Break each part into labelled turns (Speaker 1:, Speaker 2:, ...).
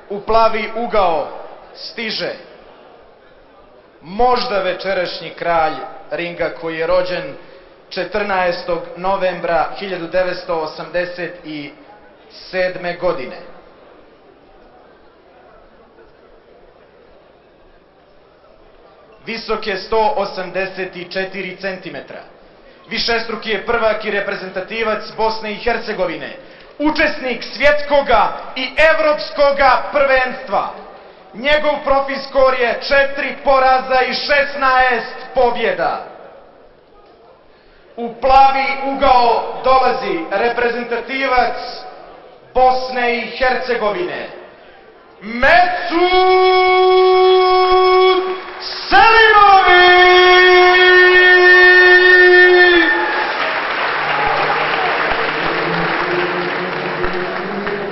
Speaker 1: u plavi ugao stiže možda večerašnji kralj ringa koji je rođen 14. novembra 1987. godine. Visok je 184 cm. Višestruki je prvak i reprezentativac Bosne i Hercegovine. Učesnik svjetskoga i evropskoga prvenstva. Njegov profil skor je 4 poraza i 16 pobjeda. U plavi ugao dolazi reprezentativac Bosne i Hercegovine. Mesut Selimović!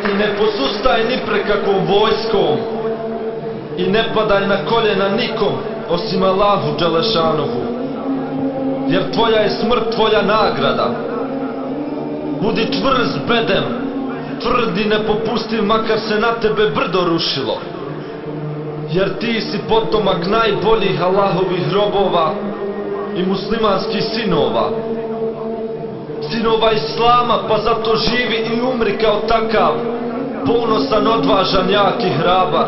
Speaker 2: I ne posustaj ni pred kakvom vojskom i ne padaj na koljena nikom osim Allahu Đelešanovu, jer tvoja je smrt tvoja nagrada. Budi čvrst bedem, tvrd i nepopustiv makar se na tebe brdo rušilo, jer ti si potomak najboljih Allahovih robova i muslimanskih sinova, sinova Islama, pa zato živi i umri kao takav, ponosan, odvažan, jak i hrabar.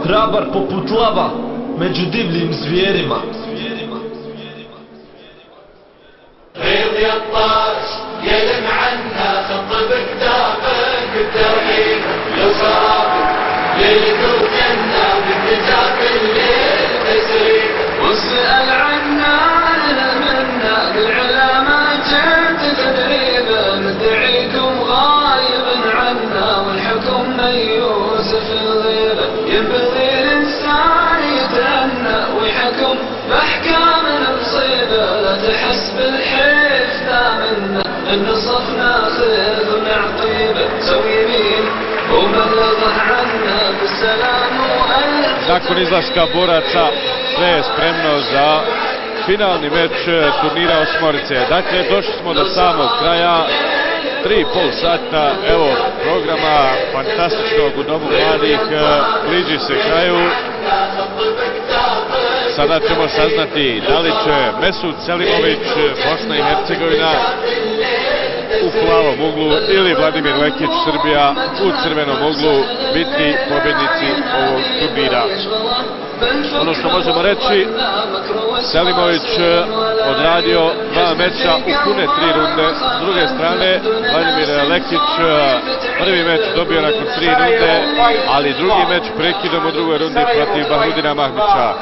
Speaker 2: Hrabar poput lava među divljim zvijerima.
Speaker 3: واسأل عنا علمنا بالعلماء جئت تدريبا ندعيكم غايبا عنا والحكم من يوسف الغيبة ينبغي الإنسان يتأنى ويحكم بأحكام المصيبة لا تحس بالحيف منا إن صفنا خذ ونعقيبة سوي يمين وبلغه عنا بالسلام وألف.
Speaker 4: Nakon izlaska boraca sve je spremno za finalni meč turnira osmorice. Dakle, došli smo do samog kraja, 3,5 sata, evo programa fantastičnog u Domu mladih, bliži se kraju. Sada ćemo saznati da li će Mesut Selimović, Bosna i Hercegovina u plavom uglu ili Vladimir Lekić, Srbija u crvenom uglu biti pobjednici ovog turnira. Ono što možemo reći, Selimović odradio 2 meča u pune 3 runde. S druge strane, Vladimir Lekić prvi meč dobio nakon 3 runde, ali drugi meč prekidom u drugoj rundi protiv Bahrudina Mahmića.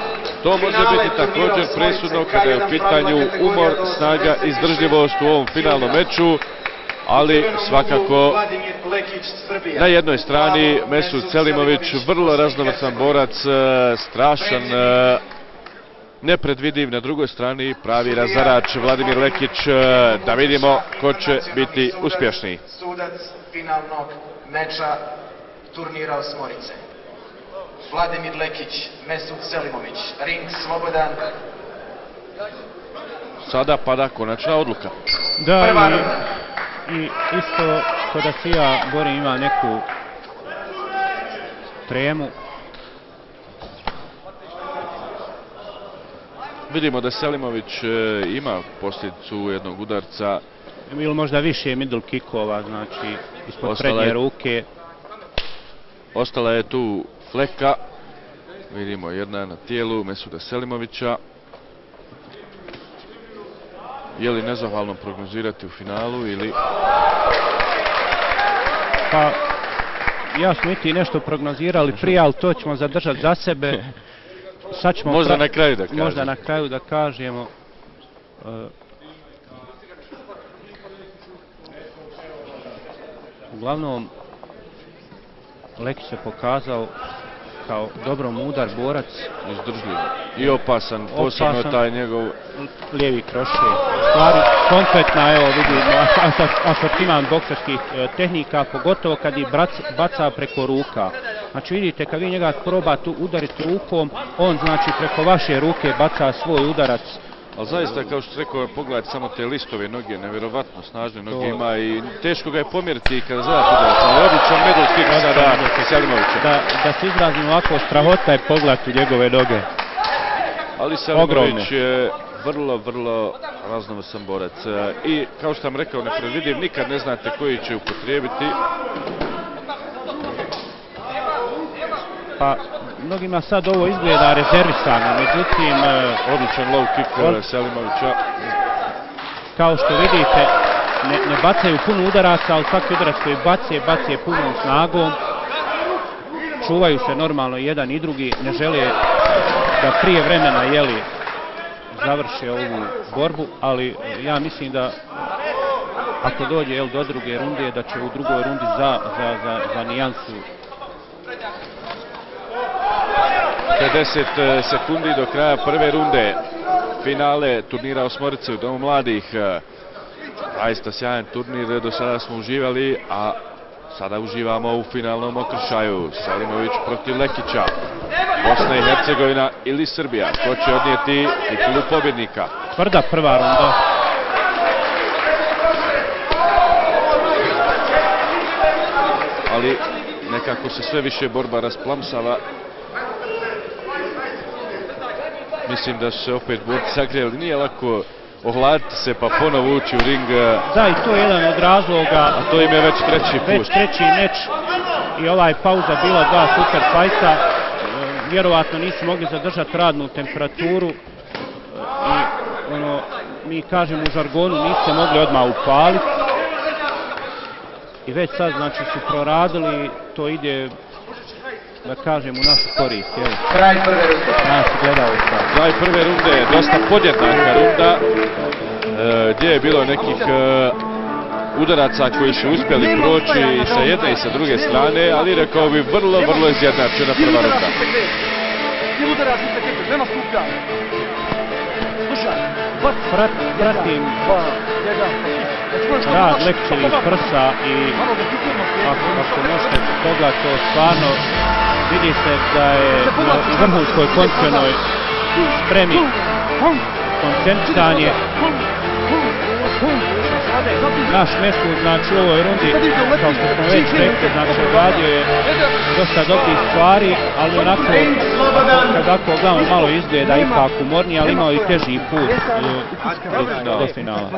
Speaker 4: To može biti također presudno kada je u pitanju umor, snaga i izdržljivost u ovom finalnom meču, ali svakako na jednoj strani Mesut Selimović, vrlo raznovrsan borac, strašan, nepredvidiv, na drugoj strani pravi razarač Vladimir Lekić. Da vidimo ko će biti uspješniji.
Speaker 1: Sudac finalnog meča turnira osmorice. Vladimir Lekić, Mesut Selimović, ring slobodan.
Speaker 4: Sada pada konačna odluka.
Speaker 5: Da, i isto ko da se ja borim ima neku tremu.
Speaker 4: Vidimo da Selimović ima posljedicu jednog udarca.
Speaker 5: Ili možda više middle kickova, znači ispod prednje ruke.
Speaker 4: Ostala je tu fleka. Vidimo jedna na tijelu Mesuta Selimovića. Je li nezahvalno prognozirati u finalu ili...
Speaker 5: Pa, ja smo i ti nešto prognozirali prije, ali to ćemo zadržati za sebe. Sad ćemo
Speaker 4: možda na kraju da kažemo.
Speaker 5: Možda na kraju da kažemo. Uglavnom, Lekić se pokazao kao dobro mudar borac.
Speaker 4: Izdržljiv i opasan, posebno taj njegov
Speaker 5: lijevi krošej. Stvari kompletna, evo vidimo, asortiman bokserskih tehnika, pogotovo kad ih baca preko ruka. Znači vidite, kad vi njega probate udariti rukom, on znači preko vaše ruke baca svoj udarac
Speaker 4: Ali zaista, kao što rekao, pogledajte samo te listove noge, nevjerovatno snažne noge ima i teško ga je pomjeriti kada gledate udarac, ali odličan middle kick sada Selimovića.
Speaker 5: Da se izrazim ovako, strahota je pogled u njegove noge.
Speaker 4: Ali Selimović je vrlo raznovrsan borac i kao što sam rekao, nepredvidiv, nikad ne znate koji će upotrijebiti.
Speaker 5: Pa, mnogima sad ovo izgleda rezervisano, međutim...
Speaker 4: Odličan low kick Selimovića.
Speaker 5: Kao što vidite, ne bacaju puno udaraca, ali svaki udarac koji bace punom snagom. Čuvaju se normalno jedan i drugi, ne žele da prije vremena završe ovu borbu, ali ja mislim da ako dođe do druge runde, da će u drugoj rundi za nijansu
Speaker 4: 50 sekundi do kraja prve runde finale turnira osmorice u Domu mladih. Zaista sjajan turnir, do sada smo uživali, a sada uživamo u finalnom okršaju. Selimović protiv Lekića, Bosna i Hercegovina ili Srbija. Ko će odnijeti titulu pobjednika?
Speaker 5: Tvrda prva runda.
Speaker 4: Ali nekako se sve više borba rasplamsava. Mislim da su se opet borci zagrijali. Nije lako ohladiti se pa ponovo ući u ring.
Speaker 5: Da, i to je jedan od razloga.
Speaker 4: A to im je već treći put.
Speaker 5: Već treći meč i ovaj pauza bila dva super fajta. Vjerovatno nisu mogli zadržati radnu temperaturu i mi kažemo u žargonu nisu se mogli odmah upaliti. I već sad znači su proradili, to ide da kažem u našu korist.
Speaker 1: Kraj prve runde.
Speaker 5: Nas gledalca.
Speaker 4: Kraj prve runde je dosta podjednaka runda gdje je bilo nekih udaraca koji su uspjeli proći i sa jedne i sa druge strane, ali rekao bi vrlo izjednačena prva runda.
Speaker 5: Pratim rad Lekićevih prsa i ako možete pogledati to stvarno vidi se da je u vrhunskoj kondicionoj spremi, koncentrisanje. Naš Mesut, znači u ovoj rundi, kao što smo već rekli, znači odradio je dosta dobrih stvari, ali onako, kako gledamo, malo izgleda ipak umorniji, ali imao i teži put do finala.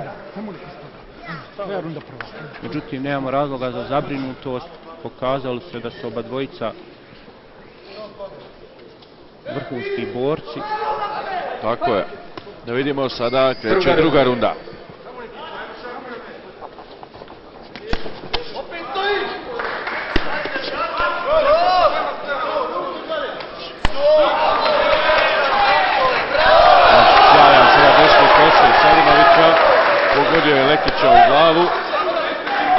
Speaker 5: Međutim, nemamo razloga za zabrinutost, pokazali se da su oba dvojica vrhunski borci.
Speaker 4: Tako je. Da vidimo sada, kreće druga runda. Sjajan sada desni košulj Selimovića, pogodio je Lekića u glavu,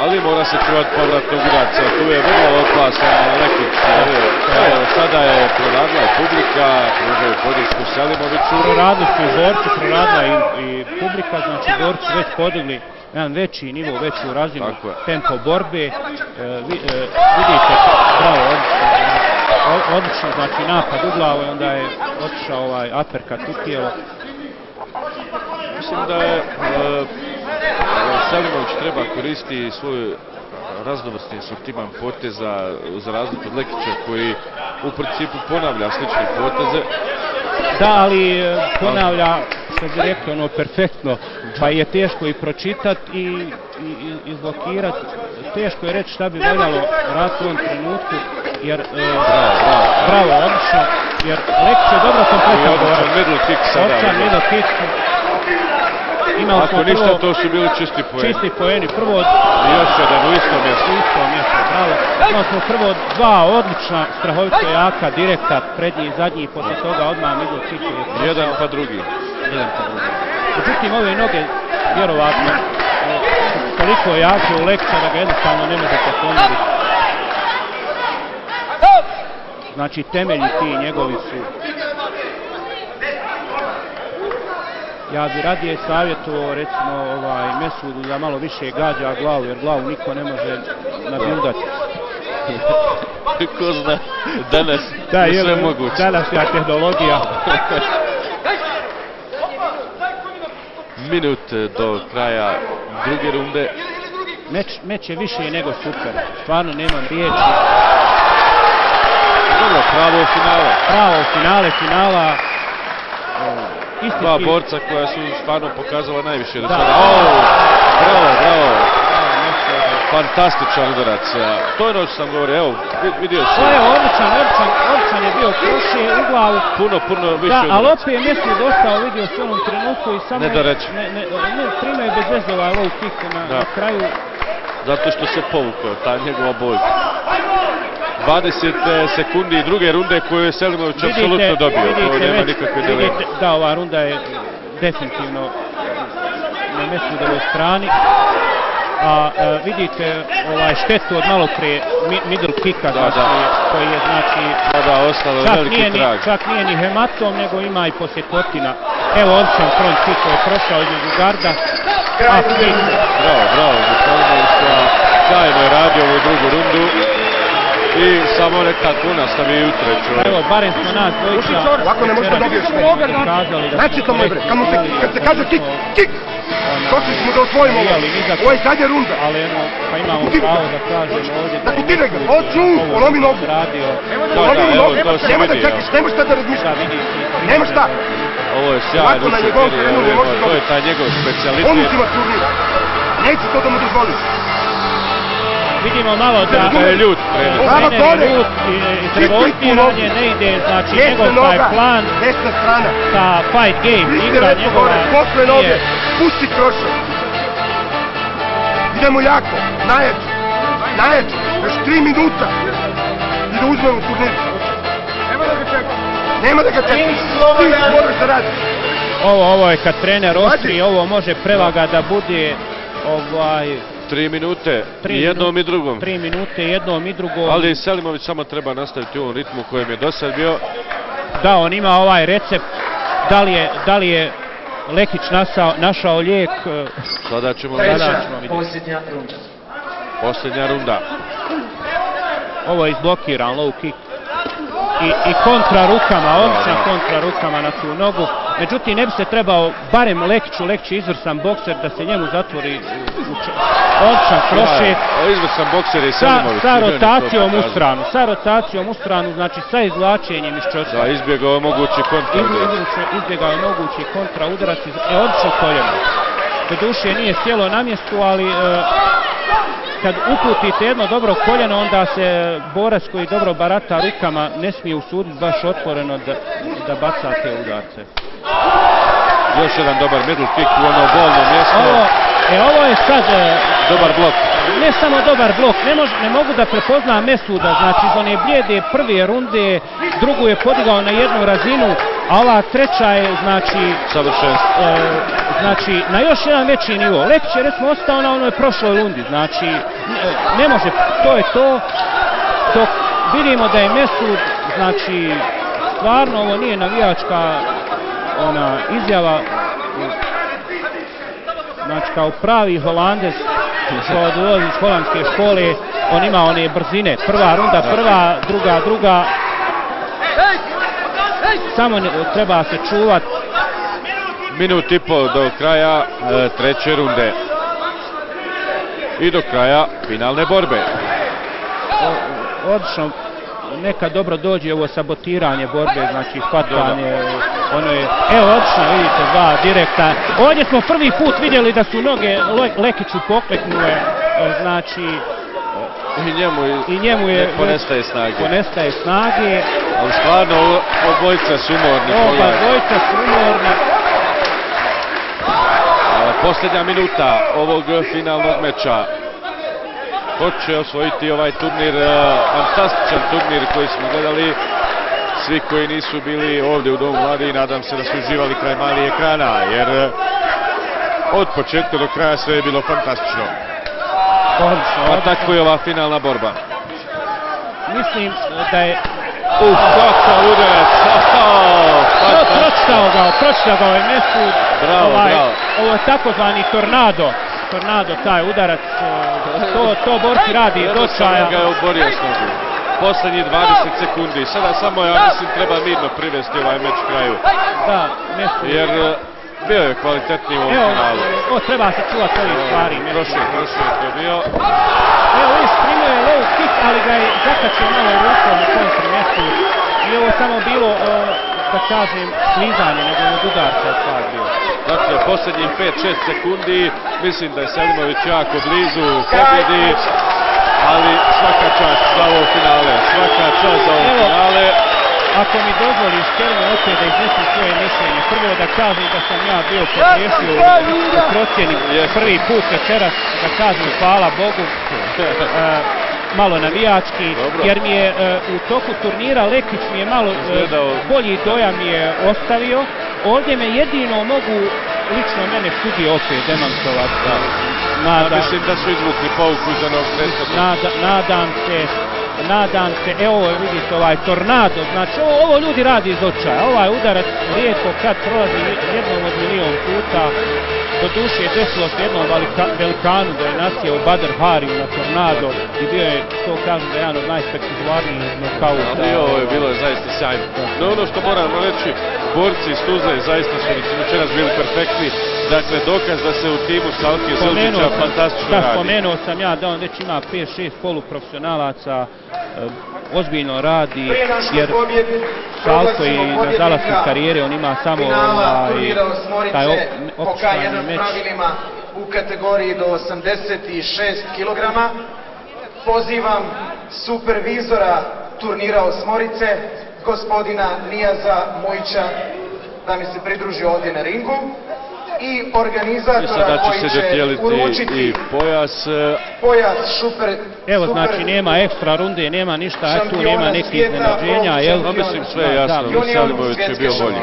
Speaker 4: ali mora se čuvati povratnog udarca. Tu je vrlo opasan Lekić. Evo, sada je proradila i publika, pružaju podršku Selimoviću.
Speaker 5: Proradili su i borci, proradila i publika, znači borci već podigli jedan veći nivo, veću razinu, tempo borbe. Vidite, bravo, odlično, znači napad u glavu i onda je otišao ovaj uppercut u tijelo.
Speaker 4: Mislim da je Selimović treba koristiti svoj raznovrsni asortiman poteza za razliku od Lekića koji u principu ponavlja slične poteze.
Speaker 5: Da, ali ponavlja, što bi rekli, perfektno, pa je teško i pročitati i izblokirati. Teško je reći šta bi voljalo raditi u ovom trenutku, jer bravo, odlično, jer Lekić je dobro kompletan borac.
Speaker 4: Odličan middle kick sada.
Speaker 5: Middle kick.
Speaker 4: Ako ništa, to su bili čisti poeni.
Speaker 5: Čisti poeni, prvo...
Speaker 4: I još jedan u istom mjestu.
Speaker 5: U istom mjestu, bravo. Imali smo prvo dva odlična, strahovito jaka, direkta, prednji i zadnji, i posle toga odmah middle kick.
Speaker 4: Jedan pa drugi.
Speaker 5: Međutim, ove noge, vjerovatno, toliko jake u Lekića da ga jednostavno ne možete pomiriti. Znači, temelji ti njegovi su... Ja bi radije savjetovao, recimo, Mesudu da malo više gađa glavu, jer glavu niko ne može nabildati.
Speaker 4: Ko zna, danas je sve moguće.
Speaker 5: Današnja tehnologija.
Speaker 4: minut do kraja druge runde.
Speaker 5: Meč je više nego super. Stvarno nemam riječi.
Speaker 4: Dobro, pravo finale.
Speaker 5: Pravo finala.
Speaker 4: Dva borca koja su stvarno pokazala najviše do sada. Bravo. Fantastičan udarac. To je noć sam govorio, evo, vidio sam.
Speaker 5: To je odličan je bio krošije u glavu.
Speaker 4: Puno više
Speaker 5: da,
Speaker 4: udarac.
Speaker 5: ali opet je Mesut ostao, vidio se u onom trenutku i samo primao je bez veze ovaj low kick na kraju.
Speaker 4: Zato što se povukao, ta njegova boljka. 20 sekundi druge runde koju je Selimović apsolutno dobio. To nema nikakve dileme.
Speaker 5: Da, ova runda je definitivno na Mesudovoj strani. A vidite štetu od malo prije middle kicka koji je
Speaker 4: ostalo veliki trag.
Speaker 5: Čak nije ni hematom, nego ima i posjekotina. Evo odličan front kick koji je prošao između garda.
Speaker 4: Bravo, sjajno je radio ovu drugu rundu i samo nekako nastavi i u treću.
Speaker 5: Evo, barem smo nas dvojica.
Speaker 6: Ovako ne možeš da dobiješ sve. Znači to moj bre, kad se kaže kick, došli smo da osvojimo ovo. Ovo je zadnja runda.
Speaker 5: Ali pa imamo pravo da kažemo ovdje
Speaker 6: da ti ga, hoću, polomi nogu. Nema da čekaš, nema šta da razmišljaš. Nema šta.
Speaker 4: Ovo je sjajno to je taj njegov specijalitet.
Speaker 6: On uzima turnir. Neću to da mu dozvoliš.
Speaker 5: Vidimo malo da
Speaker 4: je ljut
Speaker 5: i trebostiranje ne ide, znači njegov taj plan sa fight game igra njegova
Speaker 6: nije. Pusti krošak. Idemo jako, najjače, još 3 minuta i da uzmemo turnir. Nema da ga čekaš, ti moraš da radiš.
Speaker 5: Ovo je kad trener ostri, ovo može prevaga da bude
Speaker 4: 3 minute, i jednom i drugom.
Speaker 5: 3 minute, jednom i drugom.
Speaker 4: Ali Selimović samo treba nastaviti u ovom ritmu kojem je do sad bio.
Speaker 5: Da, on ima ovaj recept. Da li je Lekić našao lijek?
Speaker 4: Sada ćemo vidjeti. Posljednja runda.
Speaker 5: Ovo je izblokiran low kick. I kontra rukama, odličan kontra rukama na tu nogu. Međutim, ne bi se trebao, barem Lekić je izvrsan bokser, da se njemu zatvori odličan krošet.
Speaker 4: Izvrsan bokser je Selimović.
Speaker 5: Sa rotacijom u stranu, znači sa izvlačenjem iz čočka.
Speaker 4: Da, izbjegao je mogući kontra udarac.
Speaker 5: Izbjegao je mogući kontra udarac, odlično koljeno. Doduše nije sjelo na mjestu, ali kad uputite jedno dobro koljeno, onda se borac koji dobro barata rukama ne smije usuditi baš otvoreno da baca te udarce.
Speaker 4: Još jedan dobar middle kick u ono bolno mjesto.
Speaker 5: Ovo je sad
Speaker 4: dobar blok.
Speaker 5: Ne samo dobar blok, ne mogu da prepoznam Mesuda, znači iz one blijede prve runde, drugu je podigao na jednu razinu, a ova treća je znači znači na još jedan veći nivo. Lekić je recimo ostao na onoj prošloj rundi, znači ne može, to je to, dok vidimo da je Mesud, znači stvarno ovo nije navijačka izjava, znači kao pravi Holandez ko dolazi iz holandske škole, on ima one brzine, prva runda, druga, samo treba se čuvat.
Speaker 4: Minut i pol do kraja treće runde i do kraja finalne borbe.
Speaker 5: Odlično, neka dobro dođe ovo sabotiranje borbe, znači hvatanje, evo odlično, vidite, dva direkta. Ovdje smo prvi put vidjeli da su noge Lekiću pokleknule, znači
Speaker 4: i njemu je ponestaje snage. Ali stvarno obojica su umorni. Posljednja minuta ovog finalnog meča. Ko će osvojiti ovaj turnir, fantastičan turnir koji smo gledali. Svi koji nisu bili ovdje u Domu mladih, nadam se da su uživali kraj malih ekrana, jer od početka do kraja sve je bilo fantastično. Pa tako je ova finalna borba.
Speaker 5: Mislim da je
Speaker 4: kakav udarac!
Speaker 5: Pročitao ga je Mesud.
Speaker 4: Bravo.
Speaker 5: Ovo je takozvani tornado, taj udarac, to borci radi dočaja.
Speaker 4: Ga je oborio s nogu. Posljednji 20 sekundi. Sada samo, ja mislim, treba mirno privesti ovaj meč kraju.
Speaker 5: Da, Mesud.
Speaker 4: Jer bio je kvalitetniji u ovom
Speaker 5: Evo,
Speaker 4: finalu.
Speaker 5: treba se čuvati ovih stvari.
Speaker 4: Prošli je to bio.
Speaker 5: Evo, viš, primio je low kick, ali ga je zakačio malo rukom u kontrmetu. I ovo samo bilo, da kažem, slizanje, nego od udarca je stvar bio.
Speaker 4: Dakle, posljednjih 5-6 sekundi, mislim da je Selimović jako blizu pobjedi, ali svaka čast za ovo finale, svaka čast za ovo finale.
Speaker 5: Ako mi dozvoliš, Kerme, opet da iznesim svoje mišljenje. Prvo da kažem da sam ja bio pogriješio u procjeni prvi put večeras, da kažem hvala Bogu, malo navijački, jer mi je u toku turnira Lekić mi je malo bolji dojam mi je ostavio. Ovdje me jedino mogu, lično mene sudi opet demantovati.
Speaker 4: Mislim da su izvukli pouku za novog
Speaker 5: Nadam se, evo vidite ovaj tornado, znači ovo ljudi radi iz očaja, ovaj udarac rijetko kad prolazi jednom od milion puta, do duše je desilo se jednom velikanu da je nasijao Badr Hariju na tornado i bio je, to kažem, da je jedan od najspektakularnijih nokauta.
Speaker 4: Ali ovo je bilo zaista sjajno. No ono što moramo reći, borci iz Tuzle zaista su večeras bili perfektni, dakle dokaz da se u timu Salke Zildžića fantastično radi.
Speaker 5: Spomenuo sam ja da on već ima 5-6 poluprofesionalaca, ozbiljno radi, jer Salko i na zalasku karijere on ima samo taj opštvani meč.
Speaker 1: U kategoriji do 86 kg. Pozivam supervizora turnira Osmorice, gospodina Nijaza Mujića, da mi se pridruži ovdje na ringu, i organizatora koji će uručiti pojas šuper.
Speaker 5: Evo, znači nema ekstra runde, nema ništa, tu nema nekih iznenađenja.
Speaker 4: Mislim sve je jasno, Selimović je bio bolji.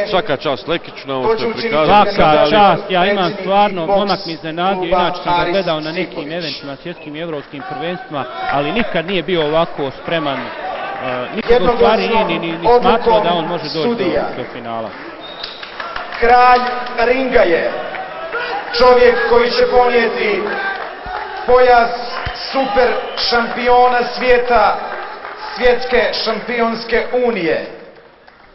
Speaker 4: Svaka čast Lekiću na ovo što je prikazano.
Speaker 5: Svaka čast, ja imam stvarno, momak mi iznenadio, inače sam ga gledao na nekim eventima, svjetskim i evropskim prvenstvima, ali nikad nije bio ovako spreman, nikad u stvari nije ni smatrao da on može doći do finala.
Speaker 1: Kralj ringa je čovjek koji će ponijeti pojas super šampiona svijeta Svjetske šampionske unije.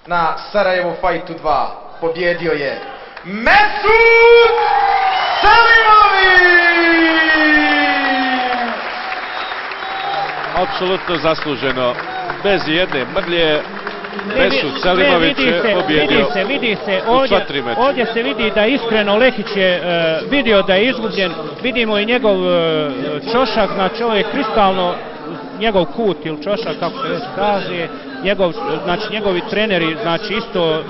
Speaker 1: Na Sarajevo Fightu 2 pobjedio je Mesut Selimović!
Speaker 4: Apsolutno zasluženo, bez jedne mrlje. Mesut Selimović je pobjedio
Speaker 5: vidi se, ovdje se vidi da iskreno Lekić je vidio da je izgubljen, vidimo i njegov čošak, znači ovo je kristalno, njegov kut ili čošak, kako se već kaže, znači njegovi treneri, znači isto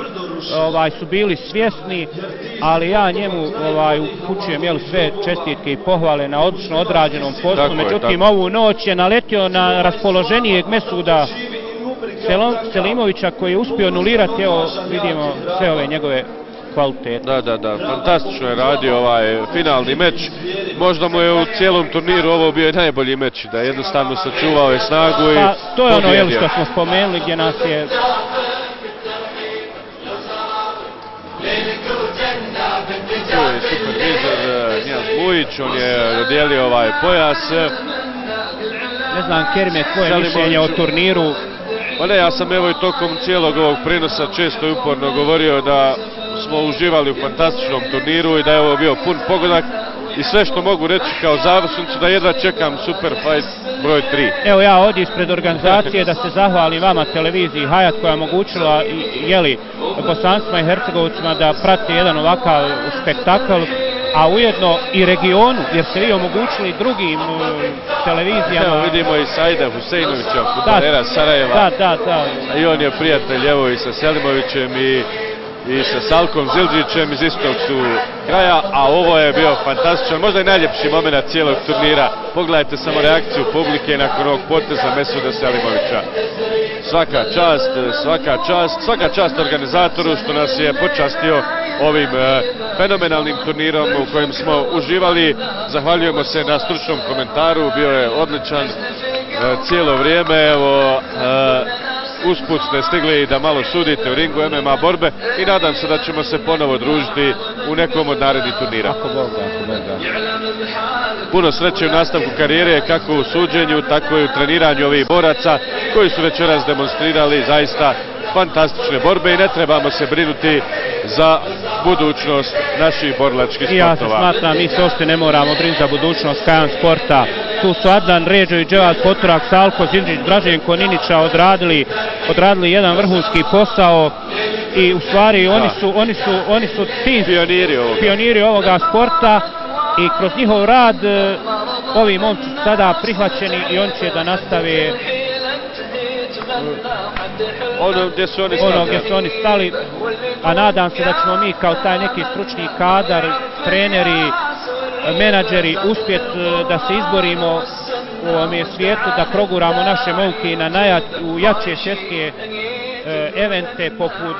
Speaker 5: su bili svjesni, ali ja njemu upućujem sve čestitke i pohvale na odlično odrađenom poslu, međutim ovu noć je naletio na raspoloženijeg Mesuda Selimovića koji je uspio anulirati, evo vidimo sve ove njegove kvalitete.
Speaker 4: Da, fantastično je radio ovaj finalni meč, možda mu je u cijelom turniru ovo bio najbolji meč, da jednostavno sačuvao je snagu i pobjedio.
Speaker 5: To je ono što smo spomenuli gdje nas je...
Speaker 4: Tu je supervizor Nijaz Mujić, on je dodijelio ovaj pojas.
Speaker 5: Ne znam, Kerime, tvoje mišljenje o turniru?
Speaker 4: Pa ne, ja sam evo i tokom cijelog ovog prenosa često i uporno govorio da smo uživali u fantastičnom turniru i da je ovo bio pun pogodak i sve što mogu reći kao završnicu da jedva čekam Super Fight broj 3.
Speaker 5: Evo ja ovdje ispred organizacije da se zahvalim vama televiziji Hayat koja je omogućila Bosancima i Hercegovcima da prate jedan ovakav spektakl, a ujedno i regionu, jer ste vi omogućili drugim televizijama.
Speaker 4: Evo vidimo i Saida Huseinovića, fudbalera Sarajeva.
Speaker 5: Da.
Speaker 4: I on je prijatelj evo i sa Selimovićem i sa Salkom Zildžićem iz istog su kraja, a ovo je bio fantastičan, možda i najljepši moment cijelog turnira. Pogledajte samo reakciju publike nakon ovog poteza Mesuda Selimovića. Svaka čast organizatoru što nas je počastio ovim fenomenalnim turnirom u kojem smo uživali. Zahvaljujemo se na stručnom komentaru, bio je odličan cijelo vrijeme. Evo, usput ste stigli da malo sudite u ringu MMA borbe i nadam se da ćemo se ponovo družiti u nekom od narednih turnira.
Speaker 5: Ako Bog da.
Speaker 4: Puno sreće u nastavku karijere, kako u suđenju, tako i u treniranju ovih boraca koji su večeras demonstrirali zaista fantastične borbe i ne trebamo se brinuti za budućnost naših borilačkih
Speaker 5: I ja se
Speaker 4: sportova.
Speaker 5: smatram, mi se uopšte ne moramo brinuti za budućnost Kajan sporta. Tu su Adnan Ređo, Dževad Poturak, Salko Zindžić, Draženko Ninića odradili jedan vrhunski posao i u stvari oni su tim pioniri ovoga sporta i kroz njihov rad ovi momci su sada prihvaćeni i oni će da nastave
Speaker 4: Ono gdje su oni
Speaker 5: stali, a nadam se da ćemo mi kao taj neki stručni kadar, treneri, menadžeri uspjeti da se izborimo u ovom svijetu, da proguramo naše momke u jače svjetske evente poput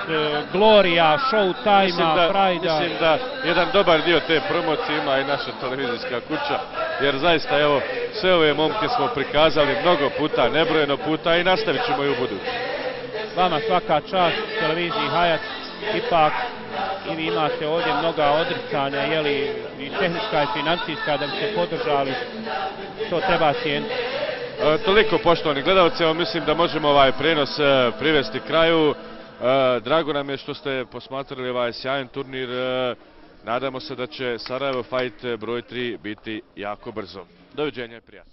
Speaker 5: Glorija, Showtime-a, Pride-a.
Speaker 4: Mislim da jedan dobar dio te promocije ima i naša televizijska kuća, jer zaista evo sve ove momke smo prikazali mnogo puta, nebrojeno puta i nastavit ćemo i u budući.
Speaker 5: Vama svaka čast, televiziji Hajac, ipak i vi imate ovdje mnoga odricanja, jeli, i tehnička i financijska, da bi se podržali, to treba cijeniti.
Speaker 4: Toliko, poštovani gledalci, evo mislim da možemo ovaj prenos privesti kraju. Drago nam je što ste posmatrali ovaj sjajan turnir. Nadamo se da će Sarajevo Fight broj 3 biti jako brzo. Doviđenja i prijatno.